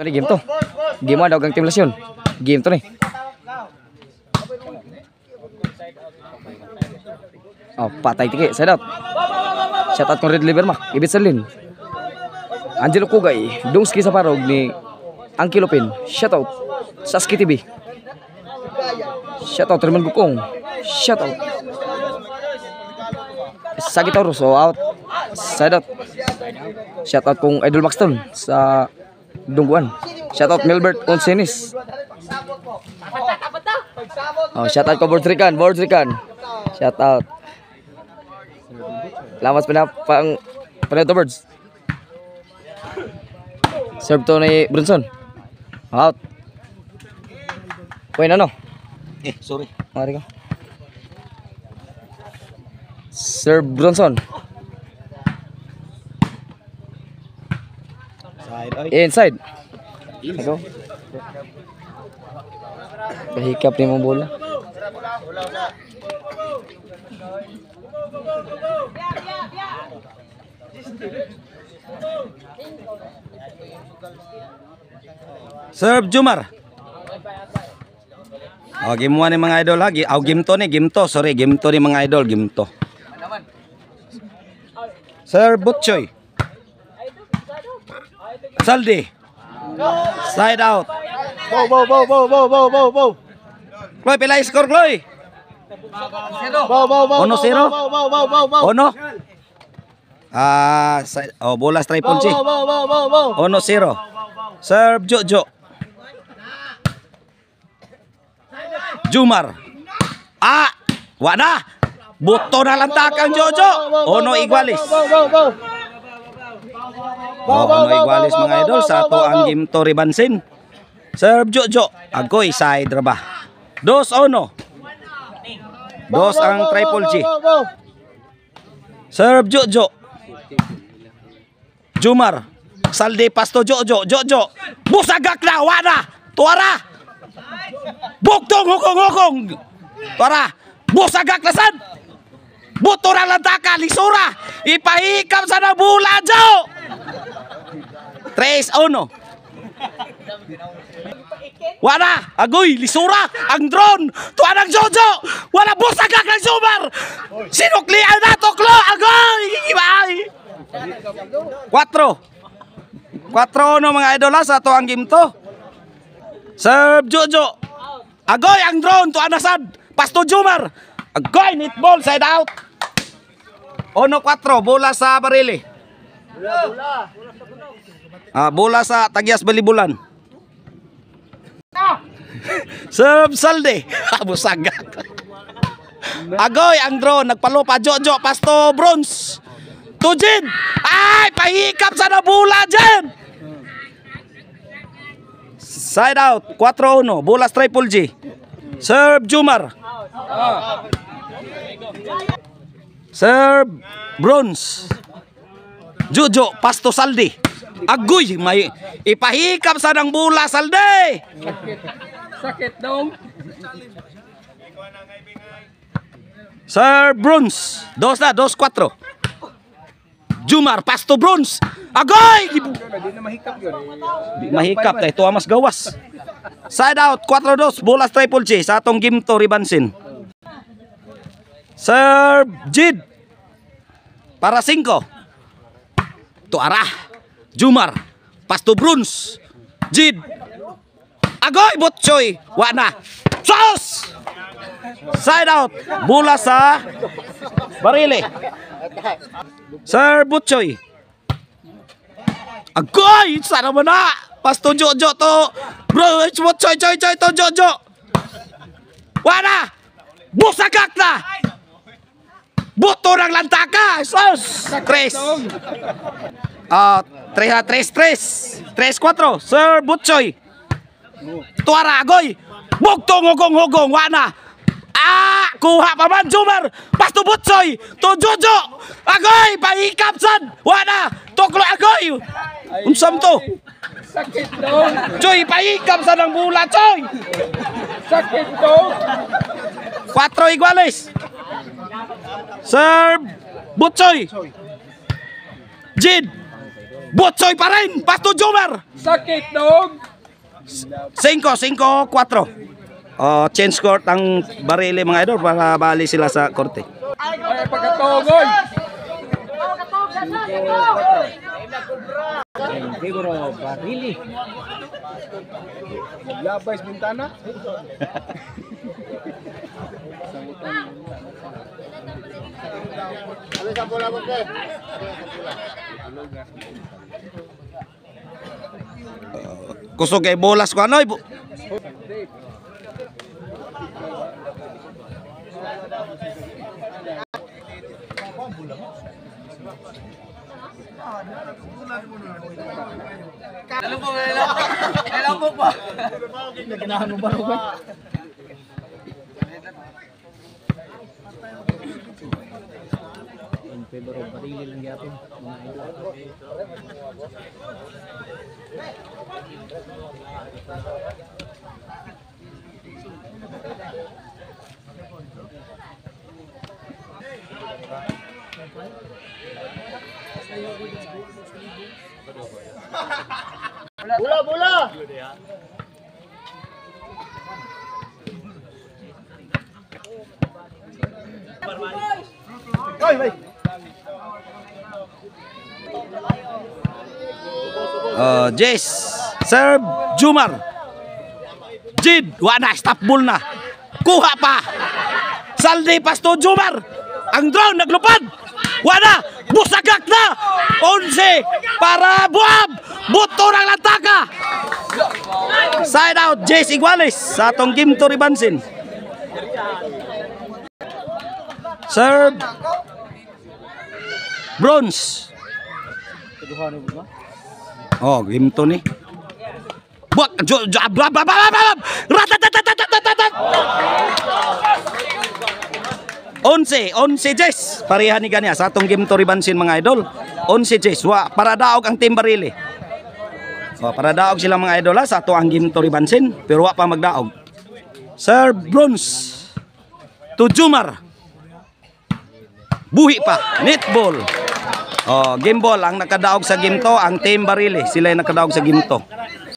Ano game to? Game mo daw gang Team Lasyon. Game to ni. Oh, patay tiki. Side out. Shout out kong Red Liver mak. Ibit Salin. Angelo Kugay. Dungski sa parog ni Angkilo Pin. Shout out. Saski TV. Shout out Raymond Gukong. Shout out. Sagitaurus. Oh, out. Side out. Shout out kong Idol Maxton sa Dungguan. Shout out Melbert Onsenis. Oh, shout out ko Bordrican. Shout out. Lamas pang Paneto Birds. Serve to ni Brunson. Out. Kuya ano? Sorry. Mari ka. Serve Brunson. Inside. Go. Kahikap ni mong bola. Serve Jumar. Oh, game 1 ni mga idol lagi. Oh, game 2 ni, game 2. Sorry, game 2 ni mga idol, game 2. Serve Butchoy. Saldi. Side out. Bow. Chloe, pila score, Chloe? 1-0. Ono? Bola triple G. 1-0. Serve Jojo. Jumar. Wala. Buto na lantakang Jojo. Ono Igualis. Ono Igualis mga idol. Sa ato ang game to Ribansin. Serve Jojo. Agoy side raba. 2-1. 2 ang triple G. Serve Jojo. Jumar. Saldi pasto Jojo. Busagak na. Wala. Tuara. Buktong hukong. Tuara. Busagak na sad. Buto na lantaka. Lisura. Ipahikam sa nabula Jo. 3-1. Wala. Agoy. Lisura. Ang drone. Tuanang Jojo. Wala. Busagak ng Jumar. Sinuklian na Toklo. Agoy. Ibay. 4-1 mga idol sa ato ang game to. Serve Jojo. Agoy ang drone to anasad. Pasto Jumar. Agoy netball side out. 1-4 bola sa Barili. Bola sa Tagias Balibulan. Serve Salde. Busagak. Agoy ang drone nagpalupa Jojo pasto Bronze. Tujin. Ay pahikap sa nabula dyan. Side out. 4-1. Bola triple G. Serve Jumar. Serve Bronze. Jojo pasto Saldi. Agoy may ipahikap sa nang bula Saldi. Sakit dong. Serve Bronze. 2-4. Jumar pasto Bronze. Agoy! Di na mahikap yun. Di mahikap dahil ito mas gawas. Side out 4-2 bola triple G sa atong game to Ribansin. Serve Jid. Para 5. Tuara. Jumar pasto Bronze. Jid. Agoy Butchoy. Wana. Sos! Side out bola sa Barili. Sir Butchoy. Agoy! Sana mo na! Pasto Jojo to! Bro, Butchoy, choy to Jojo! Wala! Busagak na! Buto ng lantaka! Sos! 3. 3-4. Sir Butchoy. Tuara, agoy! Bugtong hugong. Wala! Kuha pa man Jumar. Pasto Butchoy to Jojo. Agoy pahikap sad. Wala. Toklo agoy. Unsam to? Sakit dong. Choy pahikap sa nang bula Choy. Sakit dong. 4 iguales. Serve Butchoy. Jid. Butsoy pa rin. Pasto Jomar. Sakit dong. 5-4. Change court ang Barili mga idol para bali sila sa korte. Ay, pagkatong, oy. Labay sa bintana. Kusog kay bolas ko anoy. Jace, serve Jumar. Jid, wala stop ball na. Kuha pa. Saldi Pasto Jumar. Ang drone naglupad. Wala, busagak na. 11 para Buab. Buto ng lantaka. Side out Jace Iguales sa atong Kim Toribansin. Serve Bronze. Oh, ginto ni. Buat ratatatatatatat. 11 Jess. Pareha ni kanya sa atong Kim Toribansin mga idol. 11 Jess. Wa para daog ang team Barili. Para daog sila mga idol sa ato ang Kim Toribansin pero wa pa magdaog. Sir Bronze to Jumar. Buhi pa, netball. Game ball ang nakadaog sa game to, ang team Barili, sila yung nakadaog sa game to.